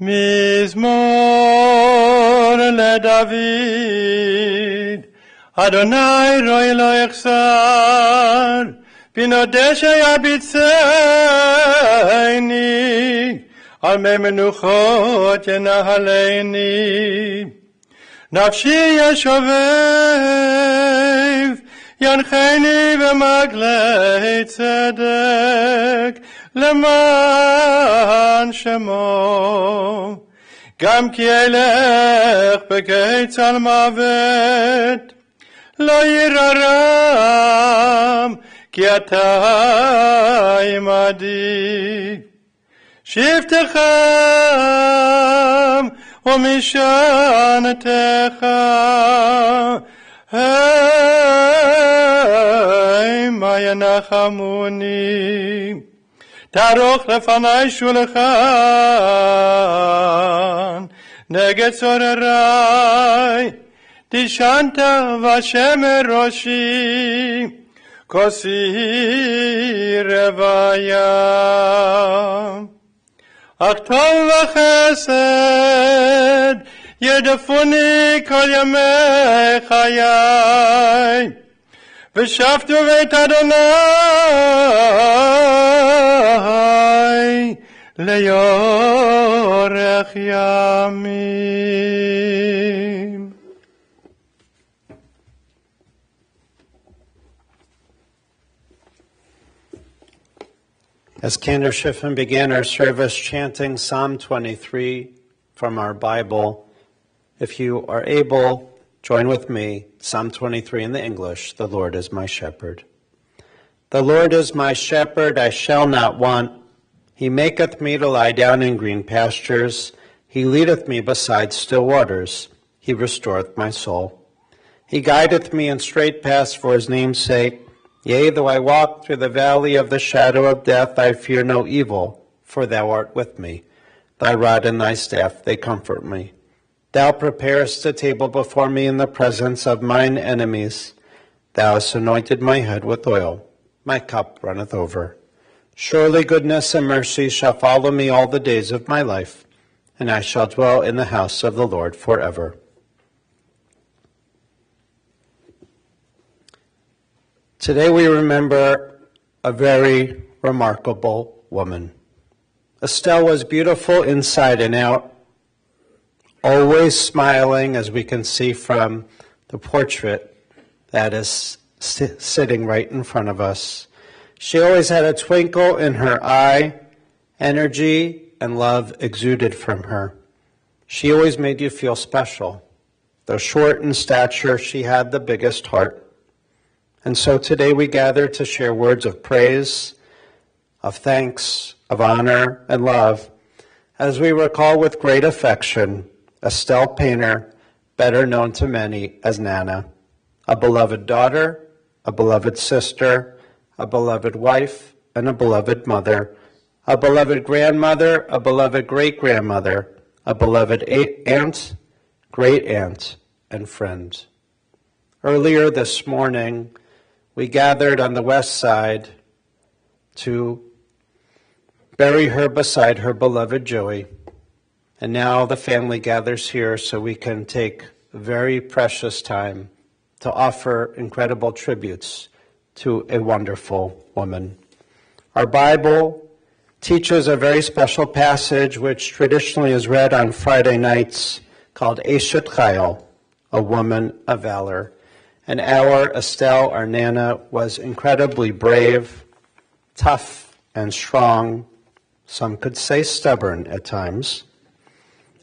מזמור לדוד, אדוני רואי לא יחסר, בנודש יביצני, על מי מנוחות ינהלני. נפשי ישובב, ינחני במגלי צדק, למען שמו. גם כי אלך בגיא צל מוות, לא יררם, כי אתה עמדי. שבטך ומשענתך המה ינחמוני. תערוך לפני שולחן נגד צורריי, דשנת ושמר ראשי, כוסי רוויה. אך טוב וחסד ירדפוני כל ימי חיי, ושבתו בית אדוני ליאורך ימים. As Cantor Schiffman began our service chanting Psalm 23 from our Bible, if you are able, join with me, Psalm 23 in the English, The Lord is my shepherd. The Lord is my shepherd, I shall not want. He maketh me to lie down in green pastures. He leadeth me beside still waters. He restoreth my soul. He guideth me in straight paths for his name's sake. Yea, though I walk through the valley of the shadow of death, I fear no evil, for thou art with me. Thy rod and thy staff, they comfort me. Thou preparest a table before me in the presence of mine enemies. Thou hast anointed my head with oil. My cup runneth over. Surely goodness and mercy shall follow me all the days of my life, and I shall dwell in the house of the Lord forever. Today we remember a very remarkable woman. Estelle was beautiful inside and out, always smiling, as we can see from the portrait that is sitting right in front of us. She always had a twinkle in her eye, energy and love exuded from her. She always made you feel special. Though short in stature, she had the biggest heart. And so today we gather to share words of praise, of thanks, of honor, and love, as we recall with great affection Estelle Payner, better known to many as Nana, a beloved daughter, a beloved sister, a beloved wife, and a beloved mother, a beloved grandmother, a beloved great-grandmother, a beloved aunt, great-aunt, and friend. Earlier this morning, we gathered on the west side to bury her beside her beloved Joey. And now the family gathers here so we can take a very precious time to offer incredible tributes to a wonderful woman. Our Bible teaches a very special passage which traditionally is read on Friday nights called Eshet Chayil, a woman of valor. And our Estelle, our Nana, was incredibly brave, tough, and strong. Some could say stubborn at times.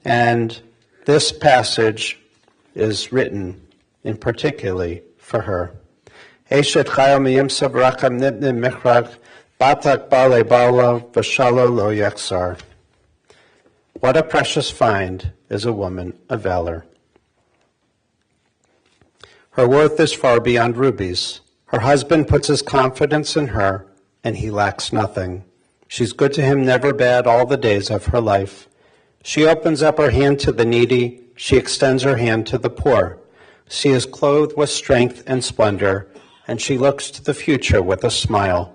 And this passage is written in particularly for her. Eshet Chayil miyimsa v'racham nibnim michrag batak bale bala v'shalo lo yechzar. What a precious find is a woman of valor. Her worth is far beyond rubies. Her husband puts his confidence in her, and he lacks nothing. She's good to him, never bad, all the days of her life. She opens up her hand to the needy. She extends her hand to the poor. She is clothed with strength and splendor, and she looks to the future with a smile.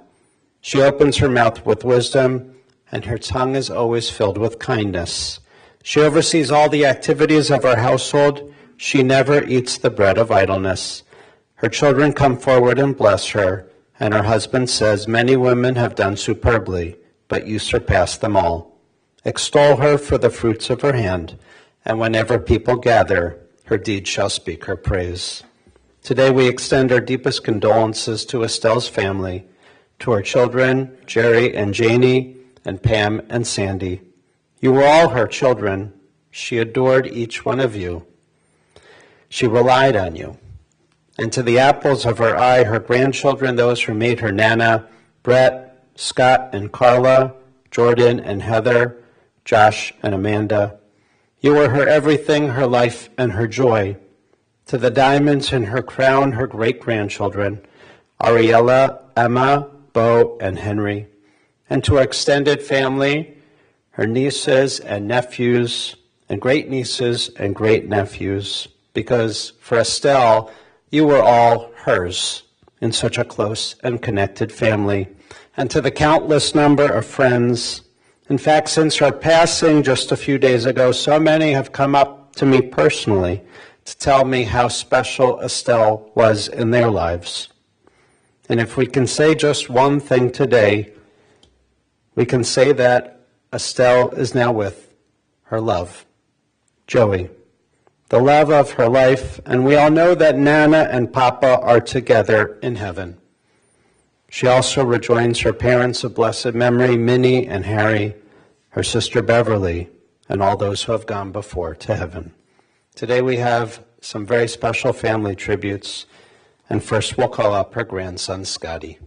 She opens her mouth with wisdom, and her tongue is always filled with kindness. She oversees all the activities of our household. She never eats the bread of idleness. Her children come forward and bless her, and her husband says, "Many women have done superbly, but you surpass them all." Extol her for the fruits of her hand, and whenever people gather, her deeds shall speak her praise. Today we extend our deepest condolences to Estelle's family, to her children, Jerry and Janie, and Pam and Sandy. You were all her children. She adored each one of you. She relied on you. And to the apples of her eye, her grandchildren, those who made her Nana, Brett, Scott and Carla, Jordan and Heather, Josh and Amanda. You were her everything, her life and her joy. To the diamonds in her crown, her great-grandchildren, Ariella, Emma, Bo, and Henry. And to her extended family, her nieces and nephews, and great-nieces and great-nephews, because for Estelle, you were all hers in such a close and connected family. And to the countless number of friends. In fact, since her passing just a few days ago, so many have come up to me personally to tell me how special Estelle was in their lives. And if we can say just one thing today, we can say that Estelle is now with her love, Joey, the love of her life, and we all know that Nana and Papa are together in heaven. She also rejoins her parents of blessed memory, Minnie and Harry, her sister Beverly, and all those who have gone before to heaven. Today we have some very special family tributes, and first we'll call up her grandson, Scotty.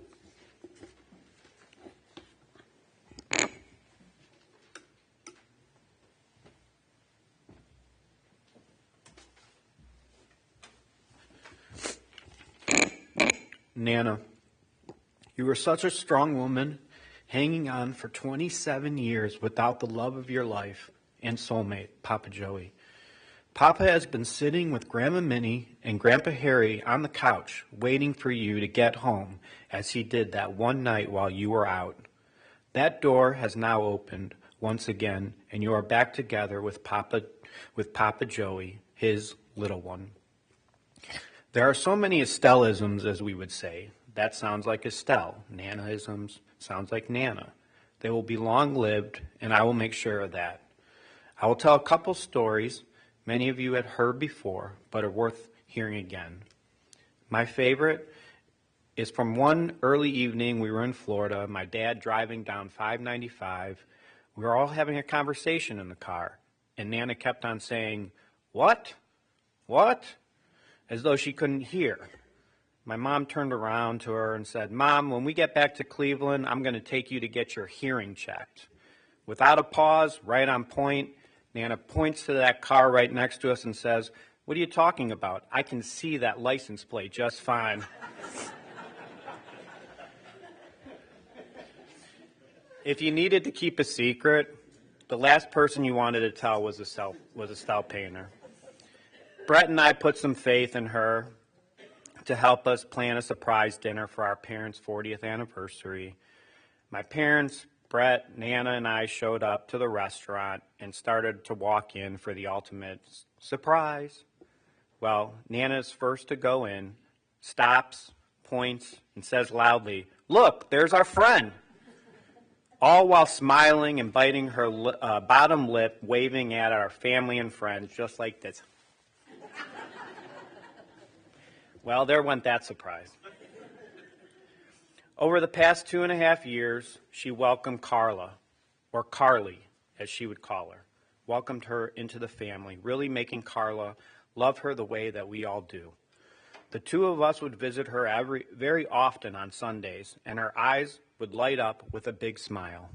Nana, you were such a strong woman, hanging on for 27 years without the love of your life and soulmate, Papa Joey. Papa has been sitting with Grandma Minnie and Grandpa Harry on the couch, waiting for you to get home, as he did that one night while you were out. That door has now opened once again, and you are back together with Papa Joey, his little one. There are so many Estelleisms, as we would say. That sounds like Estelle. Nanaisms sounds like Nana. They will be long-lived, and I will make sure of that. I will tell a couple stories many of you had heard before, but are worth hearing again. My favorite is from one early evening we were in Florida, my dad driving down 595. We were all having a conversation in the car, and Nana kept on saying, "What? What?" as though she couldn't hear. My mom turned around to her and said, "Mom, when we get back to Cleveland, I'm going to take you to get your hearing checked." Without a pause, right on point, Nana points to that car right next to us and says, "What are you talking about? I can see that license plate just fine." If you needed to keep a secret, the last person you wanted to tell was Estelle Payner. Brett and I put some faith in her to help us plan a surprise dinner for our parents' 40th anniversary. My parents, Brett, Nana, and I showed up to the restaurant and started to walk in for the ultimate surprise. Well, Nana's first to go in, stops, points, and says loudly, "Look, there's our friend," all while smiling and biting her bottom lip, waving at our family and friends just like this. Well, there went that surprise. Over the past 2.5 years, she welcomed Carla, or Carly, as she would call her, welcomed her into the family, really making Carla love her the way that we all do. The two of us would visit her very often on Sundays, and her eyes would light up with a big smile.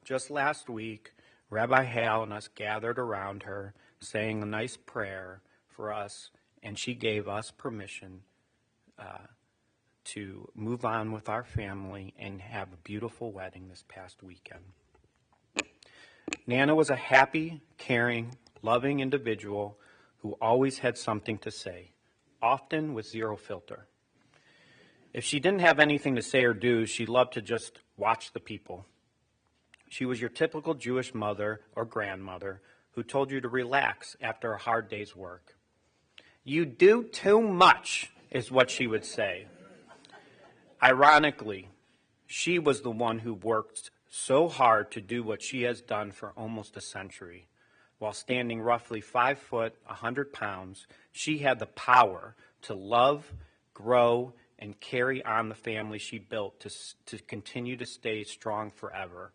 Just last week, Rabbi Hal and us gathered around her, saying a nice prayer for us, and she gave us permission to move on with our family and have a beautiful wedding this past weekend. Nana was a happy, caring, loving individual who always had something to say, often with zero filter. If she didn't have anything to say or do, she loved to just watch the people. She was your typical Jewish mother or grandmother who told you to relax after a hard day's work. You do too much, is what she would say. Ironically, she was the one who worked so hard to do what she has done for almost a century. While standing roughly 5 foot, 100 pounds, she had the power to love, grow, and carry on the family she built to continue to stay strong forever.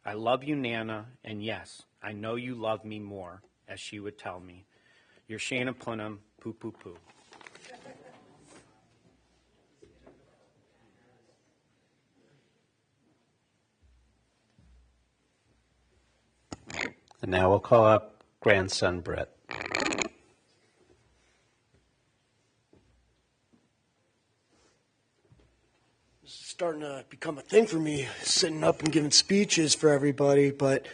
I love you, Nana, and yes, I know you love me more, as she would tell me. Your Shana Punham, poo poo poo. And now we'll call up grandson Brett. Starting to become a thing for me, sitting up and giving speeches for everybody. But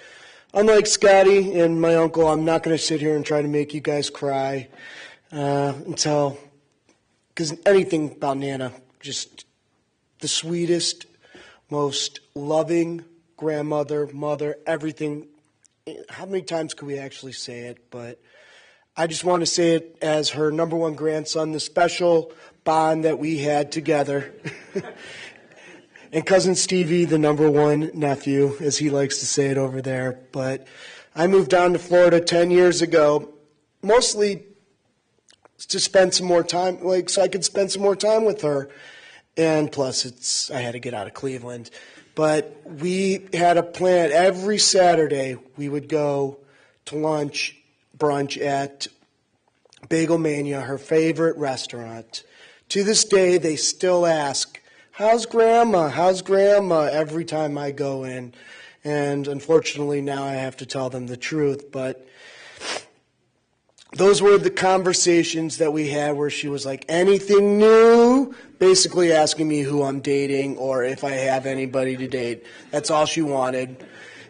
unlike Scotty and my uncle, I'm not going to sit here and try to make you guys cry because anything about Nana, just the sweetest, most loving grandmother, mother, everything. How many times could we actually say it? But I just want to say it as her number one grandson, the special bond that we had together. And cousin Stevie, the number one nephew, as he likes to say it over there. But I moved down to Florida 10 years ago, mostly to spend some more time, so I could spend some more time with her. And plus, I had to get out of Cleveland. But we had a plan. Every Saturday, we would go to brunch at Bagel Mania, her favorite restaurant. To this day, they still ask, how's Grandma? How's Grandma? Every time I go in. And unfortunately, now I have to tell them the truth. But those were the conversations that we had where she was like, anything new? Basically asking me who I'm dating or if I have anybody to date. That's all she wanted.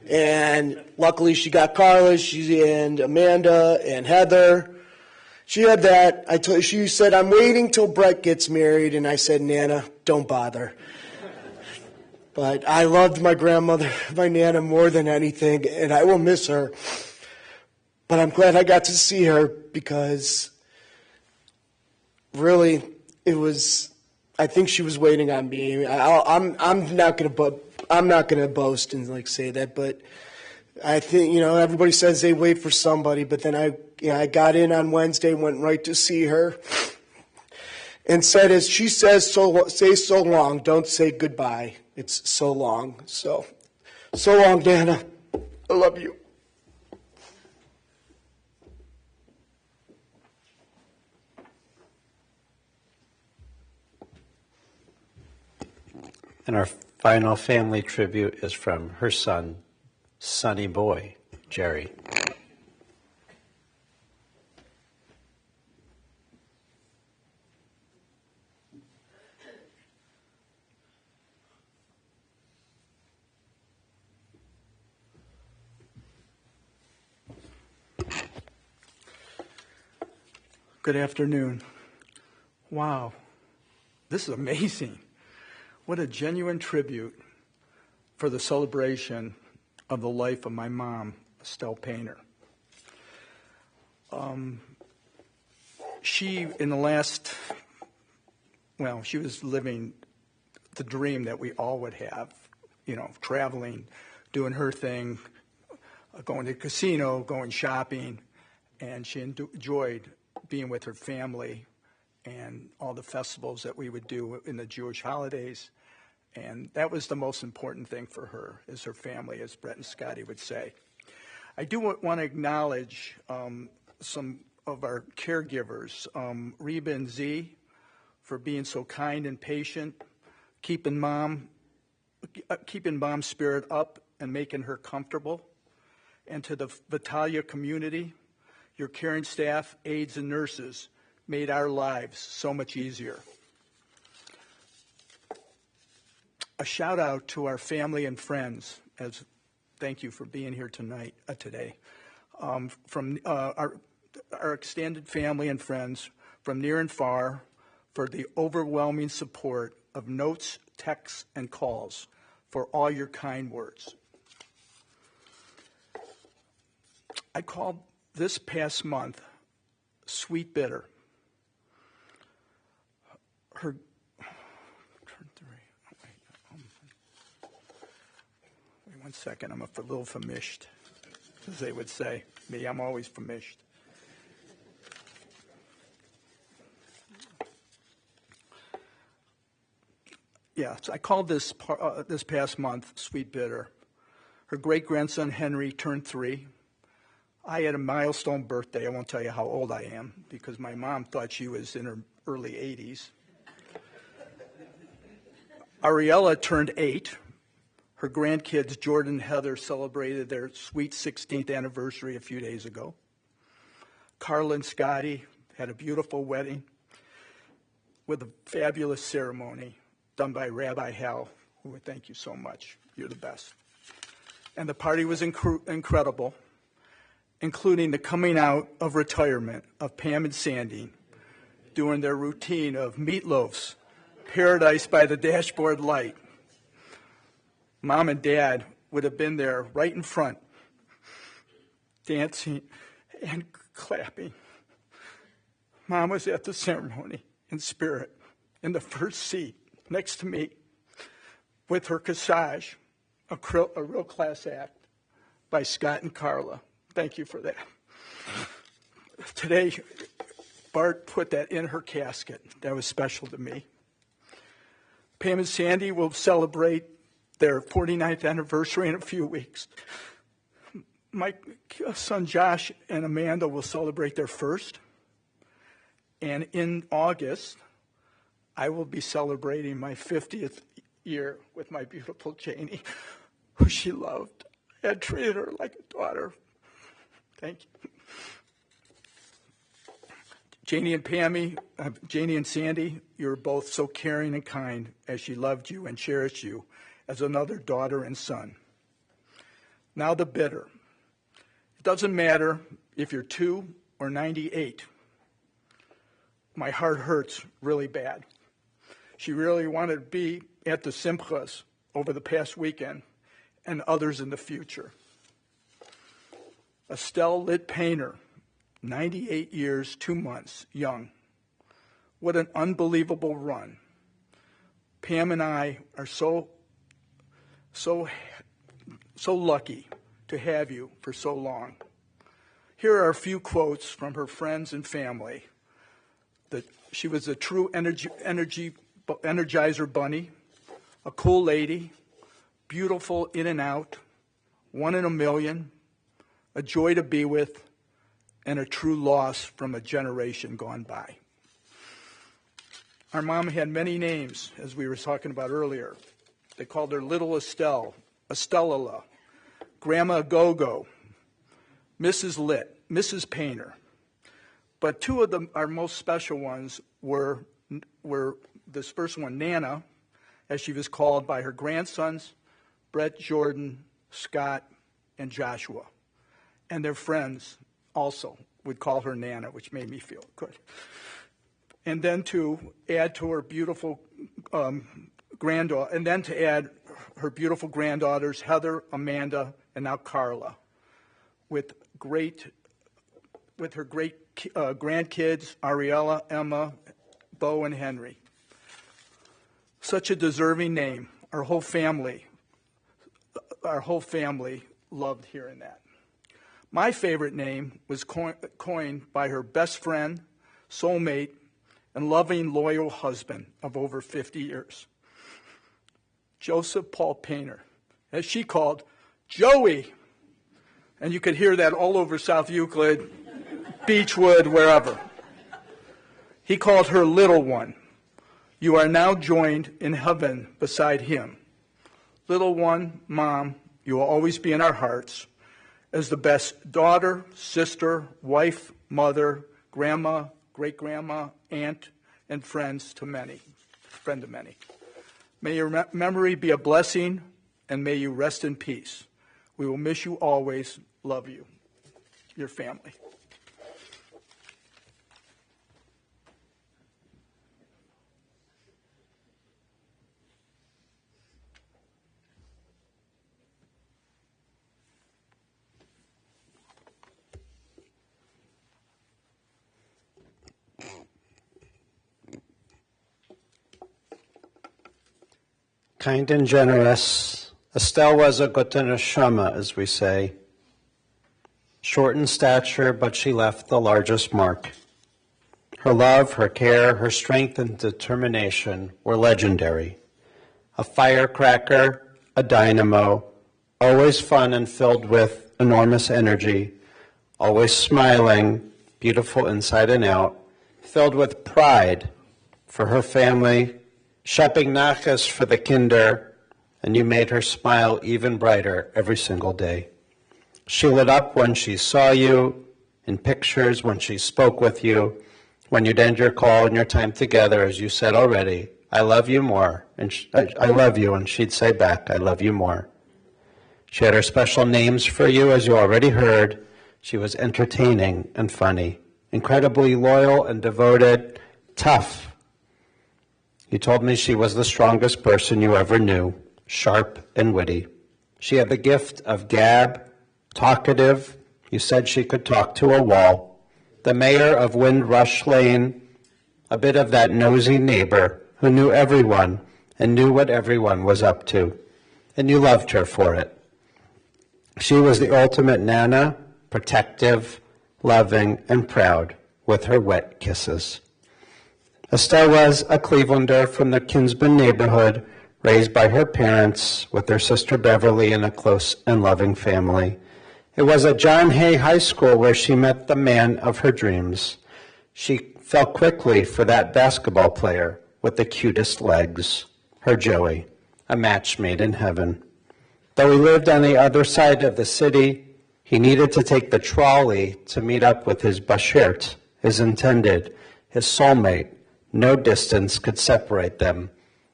And luckily, she got Carla, and Amanda, and Heather. She had that. She said, I'm waiting till Brett gets married. And I said, Nana, don't bother. But I loved my grandmother, my Nana, more than anything. And I will miss her. But I'm glad I got to see her because really I think she was waiting on me. I'm not going to boast and say that. But I think, everybody says they wait for somebody. But then I got in on Wednesday, went right to see her, and said, as she says, say so long, don't say goodbye. It's so long. So long, Dana. I love you. And our final family tribute is from her son, Sonny Boy, Jerry. Good afternoon. Wow, this is amazing. What a genuine tribute for the celebration of the life of my mom, Estelle Payner. She was living the dream that we all would have, traveling, doing her thing, going to the casino, going shopping, and she enjoyed being with her family and all the festivals that we would do in the Jewish holidays. And that was the most important thing for her, is her family, as Brett and Scotty would say. I do want to acknowledge some of our caregivers, Reba and Z, for being so kind and patient, keeping mom's spirit up and making her comfortable. And to the Vitalia community, your caring staff, aides, and nurses made our lives so much easier. A shout out to our family and friends, thank you for being here today. From our extended family and friends from near and far for the overwhelming support of notes, texts, and calls, for all your kind words. I called this past month Sweet Bitter. Her turn 3. Wait 1 second. I'm a little famished, as they would say. Me, I'm always famished. Yeah, so I called this past month Sweet Bitter. Her great-grandson Henry turned 3. I had a milestone birthday. I won't tell you how old I am because my mom thought she was in her early 80s. Ariella turned 8. Her grandkids, Jordan and Heather, celebrated their sweet 16th anniversary a few days ago. Carla and Scotty had a beautiful wedding with a fabulous ceremony done by Rabbi Hal, who would thank you so much. You're the best. And the party was incredible, including the coming out of retirement of Pam and Sandy doing their routine of meatloafs, paradise by the dashboard light. Mom and Dad would have been there right in front, dancing and clapping. Mom was at the ceremony in spirit, in the first seat next to me, with her corsage, a real class act by Scott and Carla. Thank you for that. Today, Bart put that in her casket. That was special to me. Pam and Sandy will celebrate their 49th anniversary in a few weeks. My son Josh and Amanda will celebrate their first. And in August, I will be celebrating my 50th year with my beautiful Janie, who she loved and treated her like a daughter. Thank you. Janie and Sandy, you're both so caring and kind as she loved you and cherished you as another daughter and son. Now the bitter. It doesn't matter if you're 2 or 98. My heart hurts really bad. She really wanted to be at the Simchas over the past weekend and others in the future. Estelle Payner, 98 years, 2 months, young. What an unbelievable run. Pam and I are so lucky to have you for so long. Here are a few quotes from her friends and family. That she was a true energizer bunny, a cool lady, beautiful in and out, 1 in a million, a joy to be with, and a true loss from a generation gone by. Our mom had many names, as we were talking about earlier. They called her Little Estelle, Estella, Grandma Go-Go, Mrs. Litt, Mrs. Payner. But 2 of our most special ones were this first one, Nana, as she was called by her grandsons, Brett, Jordan, Scott, and Joshua. And their friends also would call her Nana, which made me feel good. And then to add to her beautiful granddaughter, and then to add her beautiful granddaughters, Heather, Amanda, and now Carla, with her great grandkids, Ariella, Emma, Bo, and Henry. Such a deserving name. Our whole family loved hearing that. My favorite name was coined by her best friend, soulmate, and loving, loyal husband of over 50 years, Joseph Paul Payner, as she called Joey. And you could hear that all over South Euclid, Beechwood, wherever. He called her little one. You are now joined in heaven beside him. Little one, Mom, you will always be in our hearts as the best daughter, sister, wife, mother, grandma, great-grandma, aunt, and friend to many. May your memory be a blessing, and may you rest in peace. We will miss you always. Love you. Your family. Kind and generous, Estelle was a gute Neshama, as we say. Short in stature, but she left the largest mark. Her love, her care, her strength and determination were legendary. A firecracker, a dynamo, always fun and filled with enormous energy, always smiling, beautiful inside and out, filled with pride for her family, shopping nachas for the kinder, and you made her smile even brighter every single day. She lit up when she saw you, in pictures, when she spoke with you, when you'd end your call and your time together, as you said already, I love you more, and I love you, and she'd say back, I love you more. She had her special names for you, as you already heard. She was entertaining and funny, incredibly loyal and devoted, tough. You told me she was the strongest person you ever knew, sharp and witty. She had the gift of gab, talkative. You said she could talk to a wall. The mayor of Windrush Lane, a bit of that nosy neighbor who knew everyone and knew what everyone was up to, and you loved her for it. She was the ultimate Nana, protective, loving, and proud, with her wet kisses. Estelle was a Clevelander from the Kinsman neighborhood, raised by her parents with their sister Beverly in a close and loving family. It was at John Hay High School where she met the man of her dreams. She fell quickly for that basketball player with the cutest legs, her Joey, a match made in heaven. Though he lived on the other side of the city, he needed to take the trolley to meet up with his bashert, his intended, his soulmate. No distance could separate them.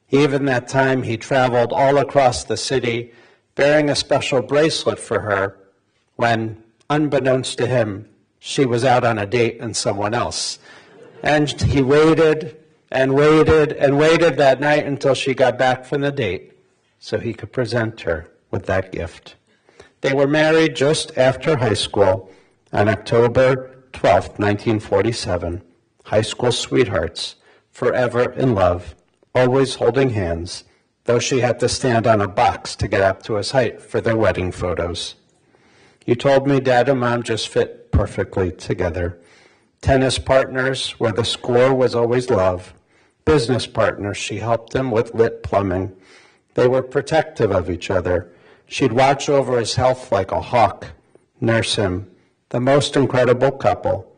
Even that time, he traveled all across the city, bearing a special bracelet for her, when, unbeknownst to him, she was out on a date and someone else. And he waited and waited and waited that night until she got back from the date so he could present her with that gift. They were married just after high school on October 12th, 1947. High school sweethearts, forever in love, always holding hands, though she had to stand on a box to get up to his height for their wedding photos. You told me Dad and Mom just fit perfectly together. Tennis partners where the score was always love. Business partners, she helped him with lit plumbing. They were protective of each other. She'd watch over his health like a hawk, nurse him, the most incredible couple.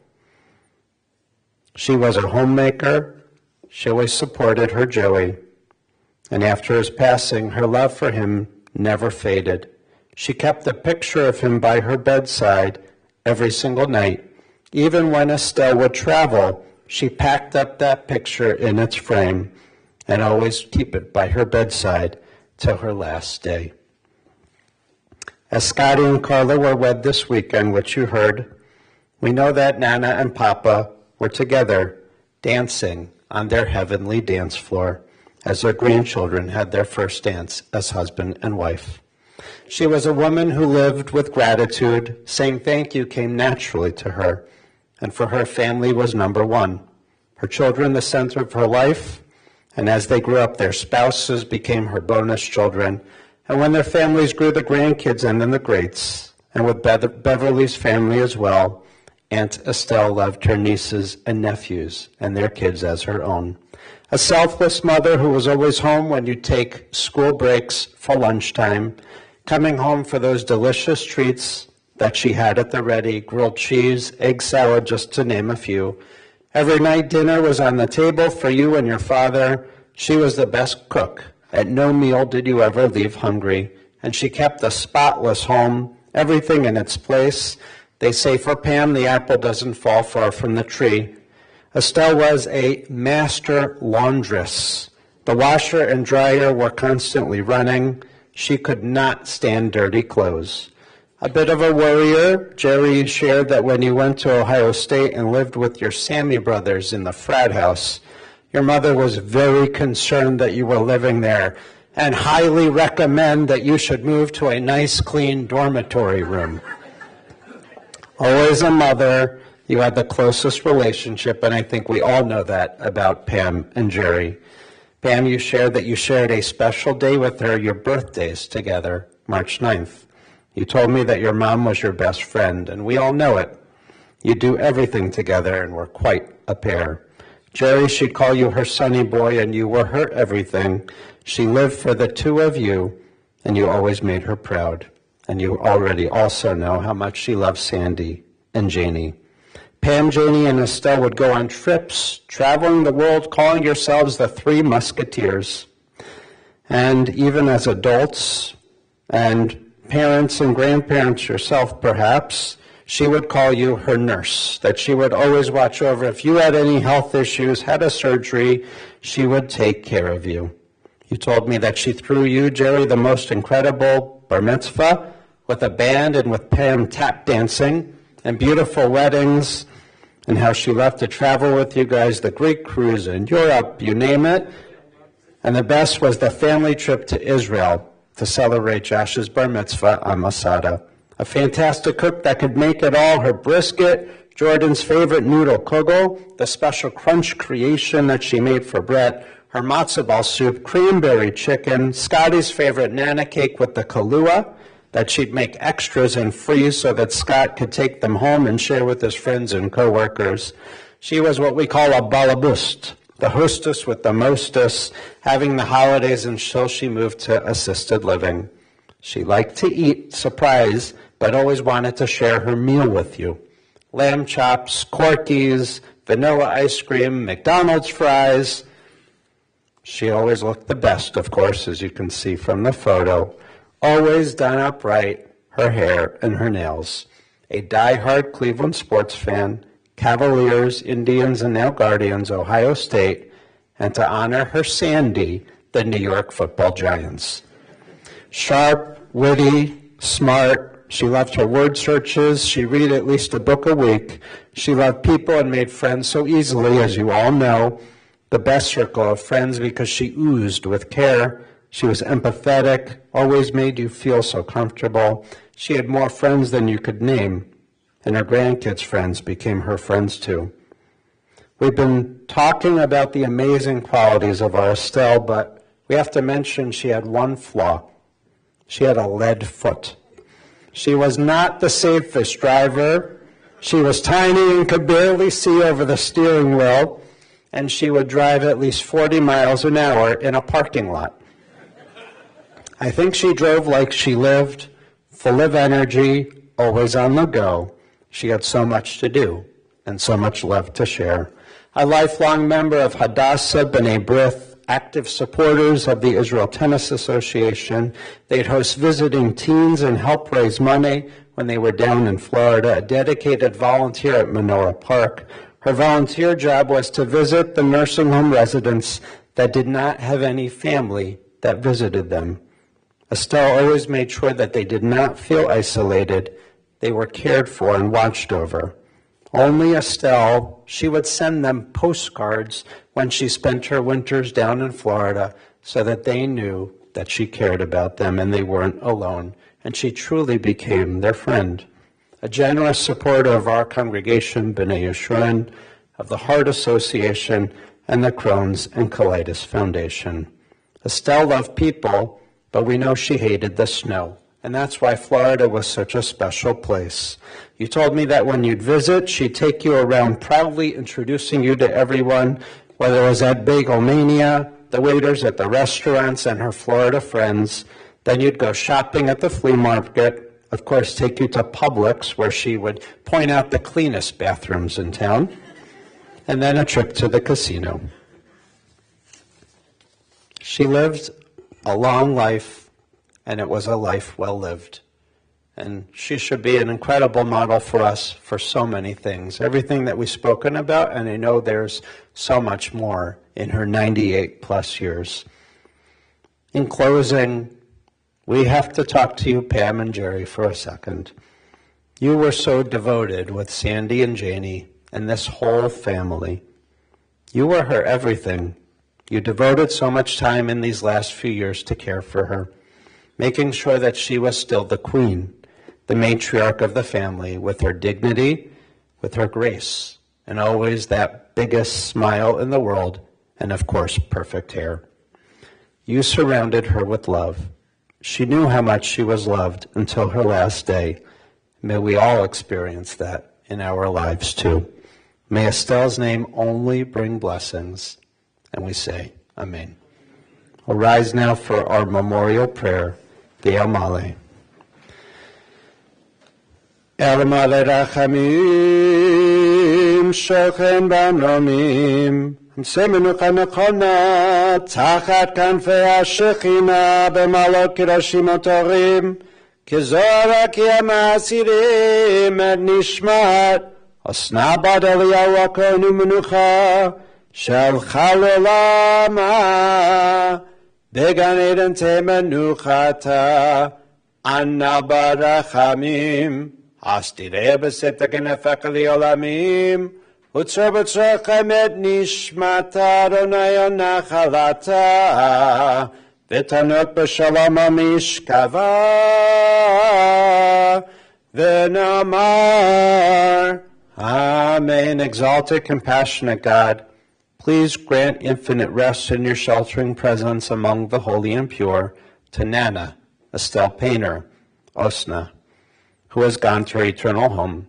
She was a homemaker. She always supported her Joey. And after his passing, her love for him never faded. She kept a picture of him by her bedside every single night. Even when Estelle would travel, she packed up that picture in its frame and always keep it by her bedside till her last day. As Scotty and Carla were wed this weekend, which you heard, we know that Nana and Papa were together dancing on their heavenly dance floor as their grandchildren had their first dance as husband and wife. She was a woman who lived with gratitude. Saying thank you came naturally to her, and for her, family was number one. Her children the center of her life, and as they grew up, their spouses became her bonus children. And when their families grew, the grandkids and then the greats. And with Beverly's family as well, Aunt Estelle loved her nieces and nephews and their kids as her own. A selfless mother who was always home when you take school breaks for lunchtime, coming home for those delicious treats that she had at the ready, grilled cheese, egg salad, just to name a few. Every night dinner was on the table for you and your father. She was the best cook. At no meal did you ever leave hungry. And she kept a spotless home, everything in its place. They say for Pam, the apple doesn't fall far from the tree. Estelle was a master laundress. The washer and dryer were constantly running. She could not stand dirty clothes. A bit of a worrier, Jerry shared that when you went to Ohio State and lived with your Sammy brothers in the frat house, your mother was very concerned that you were living there and highly recommend that you should move to a nice, clean dormitory room. Always a mother, you had the closest relationship, and I think we all know that about Pam and Jerry. Pam, you shared that you shared a special day with her, your birthdays together, March 9th. You told me that your mom was your best friend, and we all know it. You do everything together and were quite a pair. Jerry, she'd call you her sonny boy, and you were her everything. She lived for the two of you, and you always made her proud. And you already also know how much she loves Sandy and Janie. Pam, Janie, and Estelle would go on trips, traveling the world, calling yourselves the Three Musketeers. And even as adults and parents and grandparents yourself, perhaps, she would call you her nurse, that she would always watch over. If you had any health issues, had a surgery, she would take care of you. You told me that she threw you, Jerry, the most incredible bar mitzvah with a band and with Pam tap dancing and beautiful weddings, and how she left to travel with you guys, the Greek cruise in Europe, you name it. And the best was the family trip to Israel to celebrate Josh's bar mitzvah on Masada. A fantastic cook that could make it all, her brisket, Jordan's favorite noodle kugel, the special crunch creation that she made for Brett, her matzo ball soup, cranberry chicken, Scotty's favorite nana cake with the kalua that she'd make extras and freeze so that Scott could take them home and share with his friends and coworkers. She was what we call a balabust, the hostess with the mostess, having the holidays until she moved to assisted living. She liked to eat, surprise, but always wanted to share her meal with you. Lamb chops, Corky's, vanilla ice cream, McDonald's fries. She always looked the best, of course, as you can see from the photo. Always done up right, her hair and her nails. A die-hard Cleveland sports fan, Cavaliers, Indians, and now Guardians, Ohio State, and to honor her Sandy, the New York Football Giants. Sharp, witty, smart. She loved her word searches. She read at least a book a week. She loved people and made friends so easily, as you all know. The best circle of friends because she oozed with care. She was empathetic, always made you feel so comfortable. She had more friends than you could name, and her grandkids' friends became her friends too. We've been talking about the amazing qualities of our Estelle, but we have to mention she had one flaw. She had a lead foot. She was not the safest driver. She was tiny and could barely see over the steering wheel, and she would drive at least 40 miles an hour in a parking lot. I think she drove like she lived, full of energy, always on the go. She had so much to do and so much love to share. A lifelong member of Hadassah B'nai B'rith, active supporters of the Israel Tennis Association. They'd host visiting teens and help raise money when they were down in Florida, a dedicated volunteer at Menorah Park. Her volunteer job was to visit the nursing home residents that did not have any family that visited them. Estelle always made sure that they did not feel isolated. They were cared for and watched over. Only Estelle, she would send them postcards when she spent her winters down in Florida so that they knew that she cared about them and they weren't alone. And she truly became their friend. A generous supporter of our congregation, B'nai Yeshurun, of the Heart Association, and the Crohn's and Colitis Foundation. Estelle loved people, but we know she hated the snow. And that's why Florida was such a special place. You told me that when you'd visit, she'd take you around proudly introducing you to everyone, whether it was at Bagel Mania, the waiters at the restaurants, and her Florida friends. Then you'd go shopping at the flea market, of course take you to Publix, where she would point out the cleanest bathrooms in town, and then a trip to the casino. She lived a long life, and it was a life well lived. And she should be an incredible model for us for so many things. Everything that we've spoken about, and I know there's so much more in her 98 plus years. In closing, we have to talk to you, Pam and Jerry, for a second. You were so devoted with Sandy and Janie and this whole family. You were her everything. You devoted so much time in these last few years to care for her, making sure that she was still the queen, the matriarch of the family, with her dignity, with her grace, and always that biggest smile in the world, and of course, perfect hair. You surrounded her with love. She knew how much she was loved until her last day. May we all experience that in our lives too. May Estelle's name only bring blessings. And we say, Amen. We'll rise now for our memorial prayer, the El Male. El Male Rachamim, Shochen Bamromim, עמסי מנוחה נכונה, תחת כנפי השכינה, במעלות קדושים וטהורים, כזוהר הקיים האסירים, את נשמת אסנה בת אליהו הכהן ומנוחה, שהלכה לעולמה, בגן עדן תמנוחתה, ענה ברחמים, אז תראה בסתר כנפך לעולמים, וצר בצרכם את נשמתה, אדוני נחלתה, ותנוח בשלום המשכבה, ונאמר, Amen. Exalted, compassionate God, please grant infinite rest in your sheltering presence among the holy and pure to Nana, Estelle Payner, Osna, who has gone to her eternal home.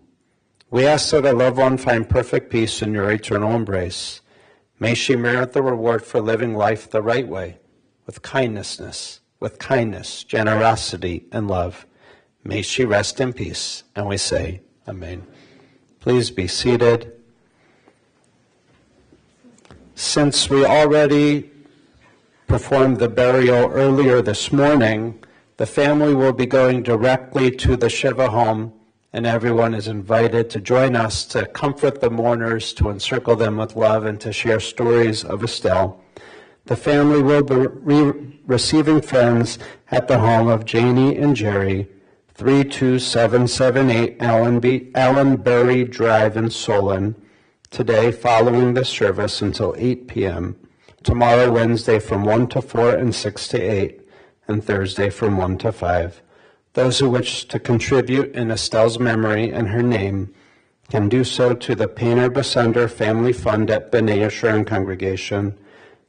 We ask that a loved one find perfect peace in your eternal embrace. May she merit the reward for living life the right way, with kindness, generosity, and love. May she rest in peace, and we say, Amen. Please be seated. Since we already performed the burial earlier this morning, the family will be going directly to the Shiva home, and everyone is invited to join us to comfort the mourners, to encircle them with love, and to share stories of Estelle. The family will be receiving friends at the home of Janie and Jerry, 32778 Allenberry Drive in Solon, today following the service until 8 p.m., tomorrow Wednesday from 1 to 4 and 6 to 8, and Thursday from 1 to 5. Those who wish to contribute in Estelle's memory and her name can do so to the Payner Besender Family Fund at B'nai Yeshurun Congregation,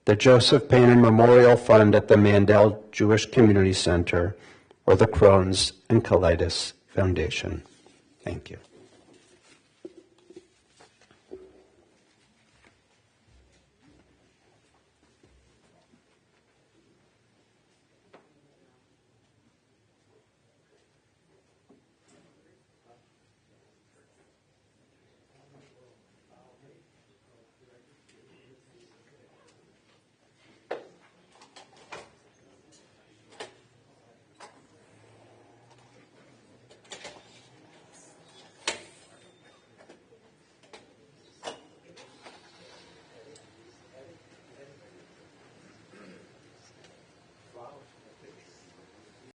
the Joseph Payner Memorial Fund at the Mandel Jewish Community Center, or the Crohn's and Colitis Foundation. Thank you.